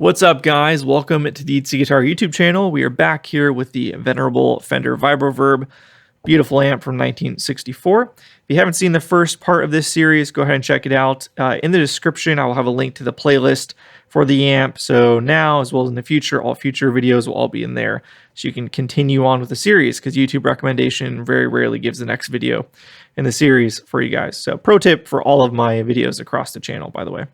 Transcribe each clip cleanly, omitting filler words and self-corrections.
What's up, guys? Welcome to the ETC Guitar YouTube channel. We are back here with the venerable Fender Vibroverb, beautiful amp from 1964. If you haven't seen the first part of this series, go ahead and check it out. In the description, I will have a link to the playlist for the amp. So now, as well as in the future, all future videos will all be in there. So you can continue on with the series, because YouTube recommendation very rarely gives the next video in the series for you guys. So pro tip for all of my videos across the channel, by the way.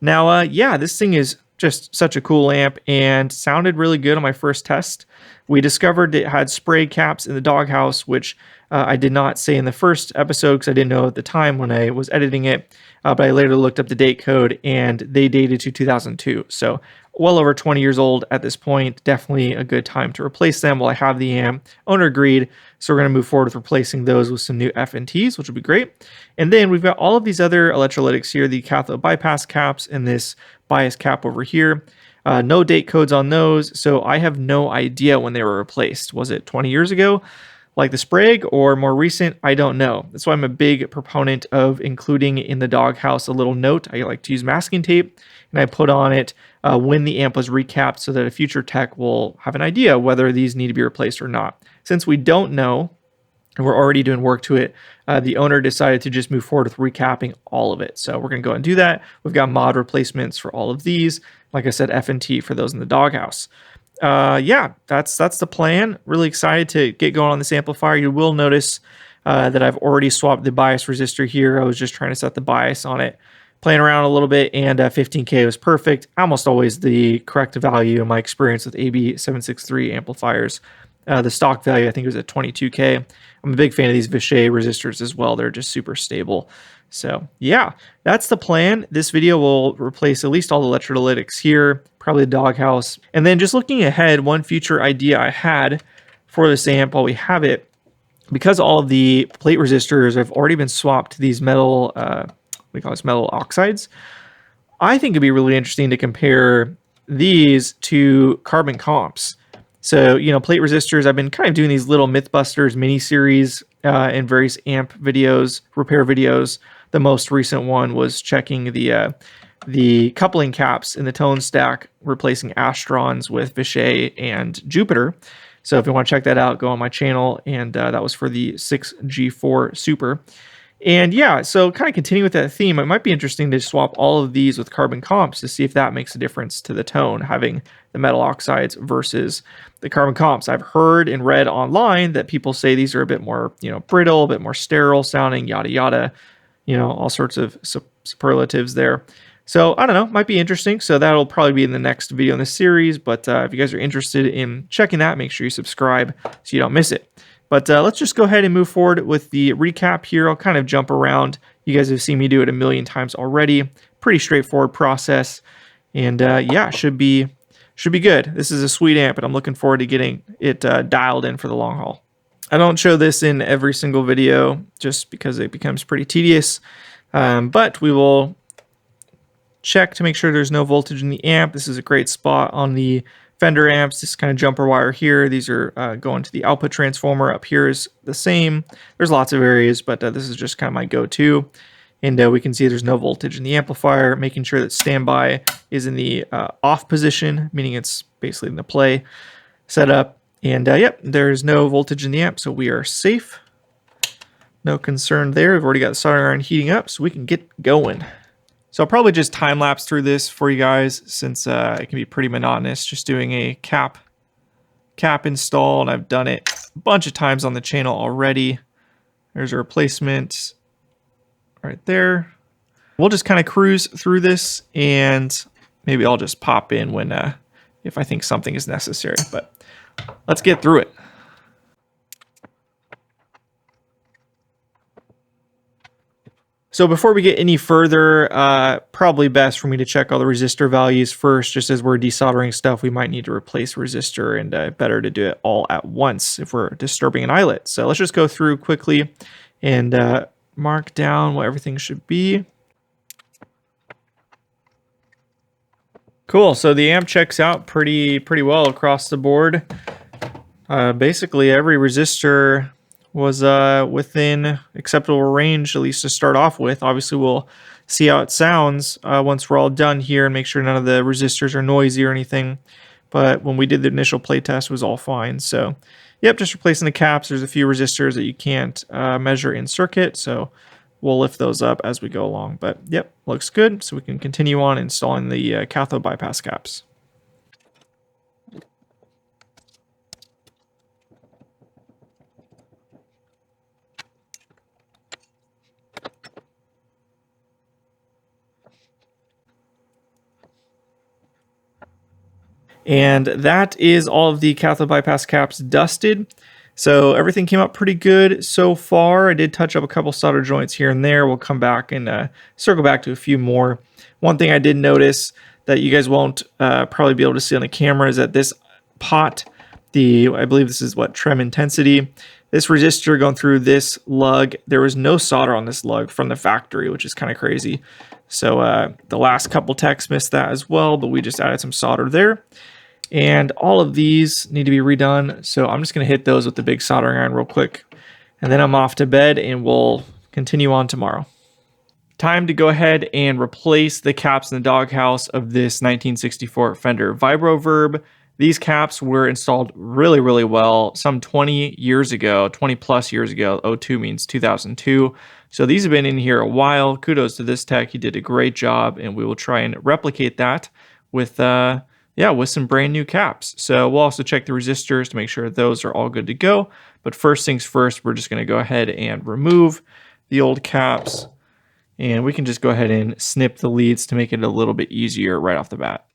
Now, yeah, this thing is just such a cool amp and sounded really good on my first test. We discovered it had spray caps in the Doghouse, which I did not say in the first episode because I didn't know at the time when I was editing it, but I later looked up the date code and they dated to 2002. So well over 20 years old at this point. Definitely a good time to replace them while I have the amp. Owner agreed, so we're going to move forward with replacing those with some new F&Ts, which will be great. And then we've got all of these other electrolytics here, the cathode bypass caps and this bias cap over here. No date codes on those, so I have no idea when they were replaced. Was it 20 years ago, like the Sprague, or more recent? I don't know. That's why I'm a big proponent of including in the Doghouse a little note. I like to use masking tape, and I put on it when the amp was recapped so that a future tech will have an idea whether these need to be replaced or not. Since we don't know, and we're already doing work to it, the owner decided to just move forward with recapping all of it. So we're going to go and do that. We've got mod replacements for all of these. Like I said, F&T for those in the Doghouse. Yeah, that's the plan. Really excited to get going on this amplifier. You will notice that I've already swapped the bias resistor here. I was just trying to set the bias on it, playing around a little bit, and 15K was perfect. Almost always the correct value in my experience with AB763 amplifiers. The stock value, I think, was at 22K. I'm a big fan of these Vichet resistors as well. They're just super stable. So yeah, that's the plan. This video will replace at least all the electrolytics here, probably the Doghouse. And then just looking ahead, one future idea I had for this amp while we have it, because all of the plate resistors have already been swapped to these metal, we call this metal oxides, I think it'd be really interesting to compare these to carbon comps. So, you know, plate resistors, I've been kind of doing these little Mythbusters mini-series in various amp videos, repair videos. The most recent one was checking the coupling caps in the tone stack, replacing Astrons with Vichet and Jupiter. So if you want to check that out, go on my channel, and that was for the 6G4 Super. And yeah, so kind of continuing with that theme, it might be interesting to swap all of these with carbon comps to see if that makes a difference to the tone, having the metal oxides versus the carbon comps. I've heard and read online that people say these are a bit more, brittle, a bit more sterile sounding, yada, yada, all sorts of superlatives there. So I don't know, might be interesting. So that'll probably be in the next video in this series. But if you guys are interested in checking that, make sure you subscribe so you don't miss it. But let's just go ahead and move forward with the recap here. I'll kind of jump around. You guys have seen me do it a million times already. Pretty straightforward process. And yeah, should be good. This is a sweet amp, and I'm looking forward to getting it dialed in for the long haul. I don't show this in every single video just because it becomes pretty tedious. But we will check to make sure there's no voltage in the amp. This is a great spot on the Fender amps. This kind of jumper wire here. These are going to the output transformer. Up here is the same. There's lots of areas, but this is just kind of my go-to. And we can see there's no voltage in the amplifier, making sure that standby is in the off position, meaning it's basically in the play setup. And yep, there's no voltage in the amp, so we are safe. No concern there. We've already got the soldering iron heating up, so we can get going. So I'll probably just time-lapse through this for you guys, since it can be pretty monotonous just doing a cap install, and I've done it a bunch of times on the channel already. There's a replacement right there. We'll just kind of cruise through this, and maybe I'll just pop in when if I think something is necessary, but let's get through it. So before we get any further, probably best for me to check all the resistor values first. Just as we're desoldering stuff, we might need to replace resistor, and better to do it all at once if we're disturbing an eyelet. So let's just go through quickly and mark down what everything should be. Cool, so the amp checks out pretty well across the board. Basically every resistor was within acceptable range, at least to start off with. Obviously we'll see how it sounds once we're all done here and make sure none of the resistors are noisy or anything. But when we did the initial play test, it was all fine. So, yep, just replacing the caps. There's a few resistors that you can't measure in circuit, so we'll lift those up as we go along. But, yep, looks good. So we can continue on installing the cathode bypass caps. And that is all of the cathode bypass caps dusted. So everything came out pretty good so far. I did touch up a couple solder joints here and there. We'll come back and circle back to a few more. One thing I did notice that you guys won't probably be able to see on the camera is that this pot, I believe this is what, trem intensity, this resistor going through this lug, there was no solder on this lug from the factory, which is kind of crazy. So the last couple techs missed that as well, but we just added some solder there. And all of these need to be redone, so I'm just going to hit those with the big soldering iron real quick. And then I'm off to bed, and we'll continue on tomorrow. Time to go ahead and replace the caps in the doghouse of this 1964 Fender Vibroverb. These caps were installed really, really well some 20 years ago, 20 plus years ago. 02 means 2002. So these have been in here a while. Kudos to this tech. He did a great job, and we will try and replicate that with with some brand new caps. So we'll also check the resistors to make sure those are all good to go. But first things first, we're just going to go ahead and remove the old caps. And we can just go ahead and snip the leads to make it a little bit easier right off the bat.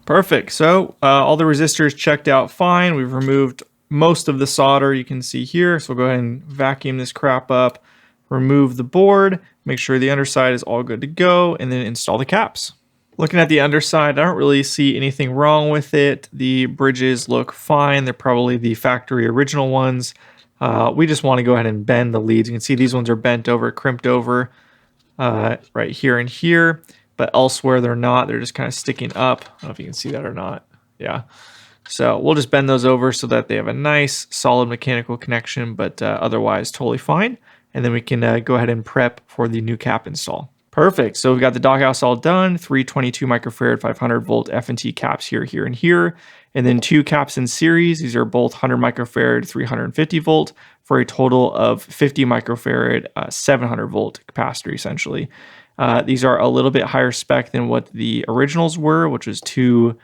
Perfect. So all the resistors checked out fine. We've removed most of the solder you can see here. So we'll go ahead and vacuum this crap up, remove the board, make sure the underside is all good to go, and then install the caps. Looking at the underside, I don't really see anything wrong with it. The bridges look fine. They're probably the factory original ones. We just want to go ahead and bend the leads. You can see these ones are bent over, crimped over right here and here, but elsewhere they're not. They're just kind of sticking up. I don't know if you can see that or not. Yeah. So we'll just bend those over so that they have a nice solid mechanical connection, but otherwise totally fine. And then we can go ahead and prep for the new cap install. Perfect. So we've got the doghouse all done, 322 microfarad, 500 volt F&T caps here, here, and here. And then two caps in series. These are both 100 microfarad, 350 volt for a total of 50 microfarad, 700 volt capacitor essentially. These are a little bit higher spec than what the originals were, which was 70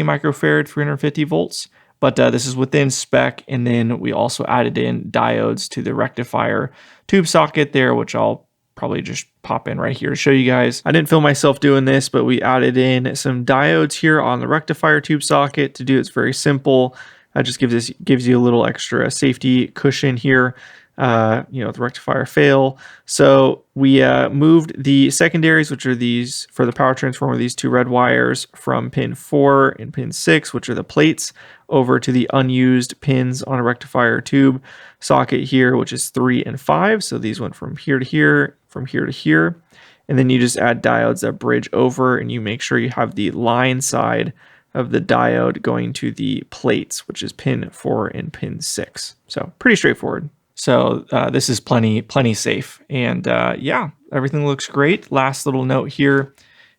microfarad, 350 volts. But this is within spec. And then we also added in diodes to the rectifier tube socket there, which I'll probably just pop in right here to show you guys. I didn't film myself doing this, but we added in some diodes here on the rectifier tube socket. To do it's very simple. It just gives you a little extra safety cushion here. The rectifier fail. So we moved the secondaries, which are these for the power transformer, these two red wires from pin 4 and pin 6, which are the plates, over to the unused pins on a rectifier tube socket here, which is 3 and 5. So these went from here to here, from here to here. And then you just add diodes that bridge over, and you make sure you have the line side of the diode going to the plates, which is pin 4 and pin 6. So pretty straightforward. So this is plenty safe. And yeah, everything looks great. Last little note here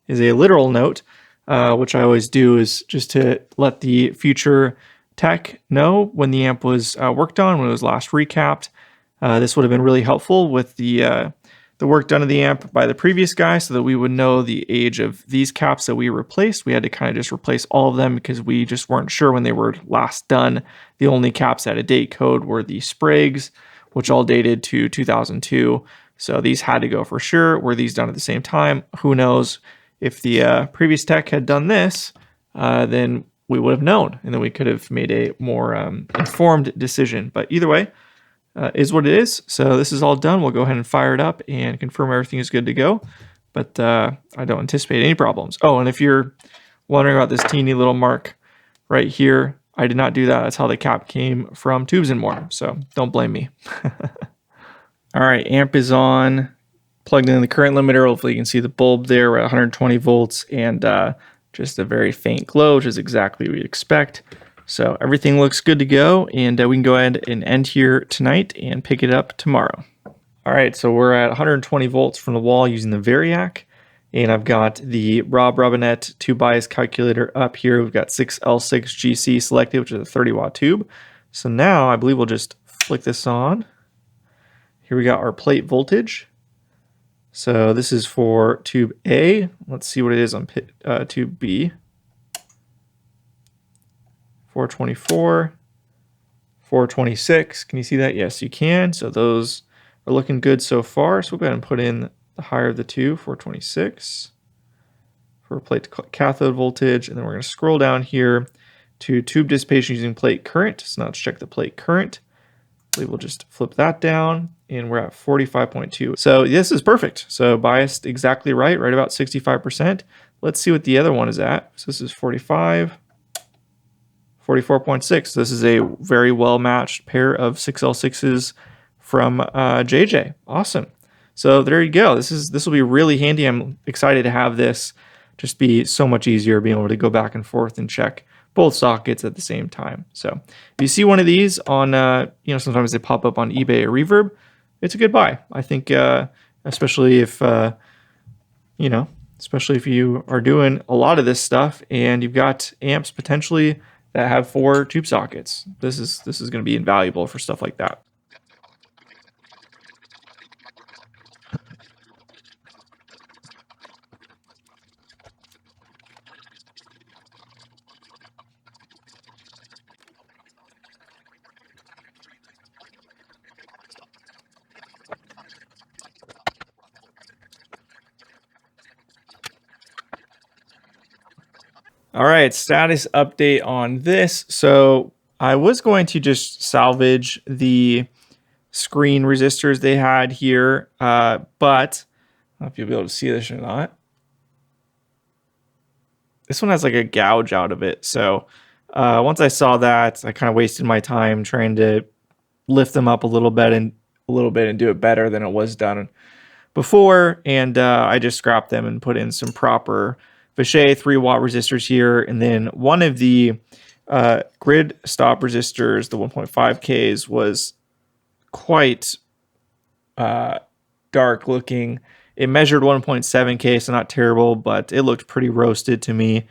is a literal note, which I always do is just to let the future tech know when the amp was worked on, when it was last recapped. This would have been really helpful with the work done to the amp by the previous guy so that we would know the age of these caps that we replaced. We had to kind of just replace all of them because we just weren't sure when they were last done. The only caps that had a date code were the Spragues, which all dated to 2002. So these had to go for sure. Were these done at the same time? Who knows? If the previous tech had done this, then we would have known, and then we could have made a more informed decision. But either way, is what it is. So this is all done. We'll go ahead and fire it up and confirm everything is good to go. But I don't anticipate any problems. Oh, and if you're wondering about this teeny little mark right here, I did not do that. That's how the cap came from Tubes and More. So don't blame me. All right, amp is on. Plugged in the current limiter. Hopefully you can see the bulb there. We're at 120 volts, and just a very faint glow, which is exactly what we expect. So everything looks good to go, and we can go ahead and end here tonight and pick it up tomorrow. All right, so we're at 120 volts from the wall using the Variac, and I've got the Rob Robinette tube bias calculator up here. We've got 6L6GC selected, which is a 30-watt tube. So now I believe we'll just flick this on. Here we got our plate voltage. So this is for tube A. Let's see what it is on tube B. 424, 426. Can you see that? Yes, you can. So those are looking good so far. So we'll go ahead and put in the higher of the two, 426, for plate to cathode voltage. And then we're going to scroll down here to tube dissipation using plate current. So now let's check the plate current. We'll just flip that down, and we're at 45.2. So this is perfect. So biased exactly right about 65%. Let's see what the other one is at. So this is 45, 44.6. So this is a very well matched pair of 6L6s from JJ. Awesome. So there you go. This will be really handy. I'm excited to have this just be so much easier being able to go back and forth and check both sockets at the same time. So if you see one of these on, sometimes they pop up on eBay or Reverb, it's a good buy. I think, especially if, especially if you are doing a lot of this stuff and you've got amps potentially that have 4 tube sockets. This is going to be invaluable for stuff like that. All right, status update on this. So I was going to just salvage the screen resistors they had here, but I don't know if you'll be able to see this or not. This one has like a gouge out of it. So once I saw that, I kind of wasted my time trying to lift them up a little bit and do it better than it was done before. And I just scrapped them and put in some proper Vichet 3-watt resistors here, and then one of the grid stop resistors, the 1.5Ks, was quite dark looking. It measured 1.7K, so not terrible, but it looked pretty roasted to me.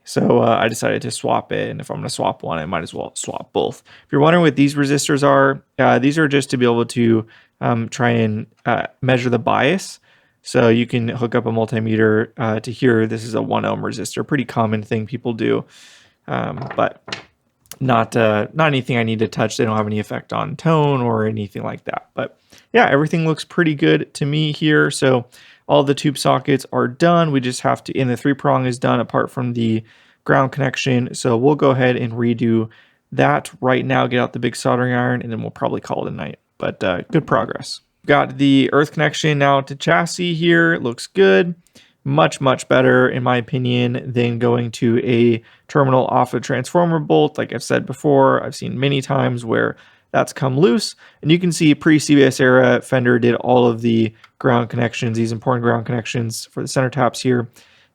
So I decided to swap it, and if I'm going to swap one, I might as well swap both. If you're wondering what these resistors are, these are just to be able to try and measure the bias. So you can hook up a multimeter to here. This is a 1 ohm resistor, pretty common thing people do, but not anything I need to touch. They don't have any effect on tone or anything like that. But yeah, everything looks pretty good to me here. So all the tube sockets are done. We just have to, and the 3-prong is done apart from the ground connection. So we'll go ahead and redo that right now, get out the big soldering iron, and then we'll probably call it a night. But good progress. Got the earth connection now to chassis here. It looks good. Much, much better, in my opinion, than going to a terminal off a transformer bolt. Like I've said before, I've seen many times where that's come loose. And you can see pre-CBS era, Fender did all of the ground connections, these important ground connections for the center taps here,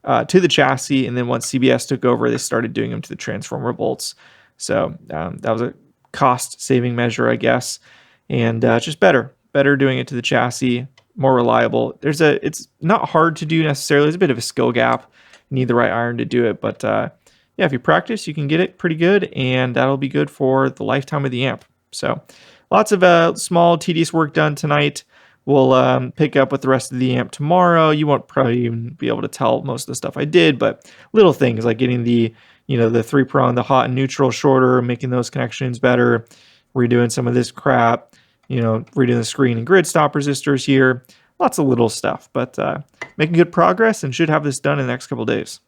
to the chassis. And then once CBS took over, they started doing them to the transformer bolts. So that was a cost-saving measure, I guess. And just better doing it to the chassis, more reliable. It's not hard to do necessarily. There's a bit of a skill gap. You need the right iron to do it, but yeah, if you practice, you can get it pretty good, and that'll be good for the lifetime of the amp. So lots of small, tedious work done tonight. We'll pick up with the rest of the amp tomorrow. You won't probably even be able to tell most of the stuff I did, but little things like getting the 3-prong, the hot and neutral shorter, making those connections better, redoing some of this crap, redoing the screen and grid stop resistors here. Lots of little stuff, but making good progress and should have this done in the next couple days.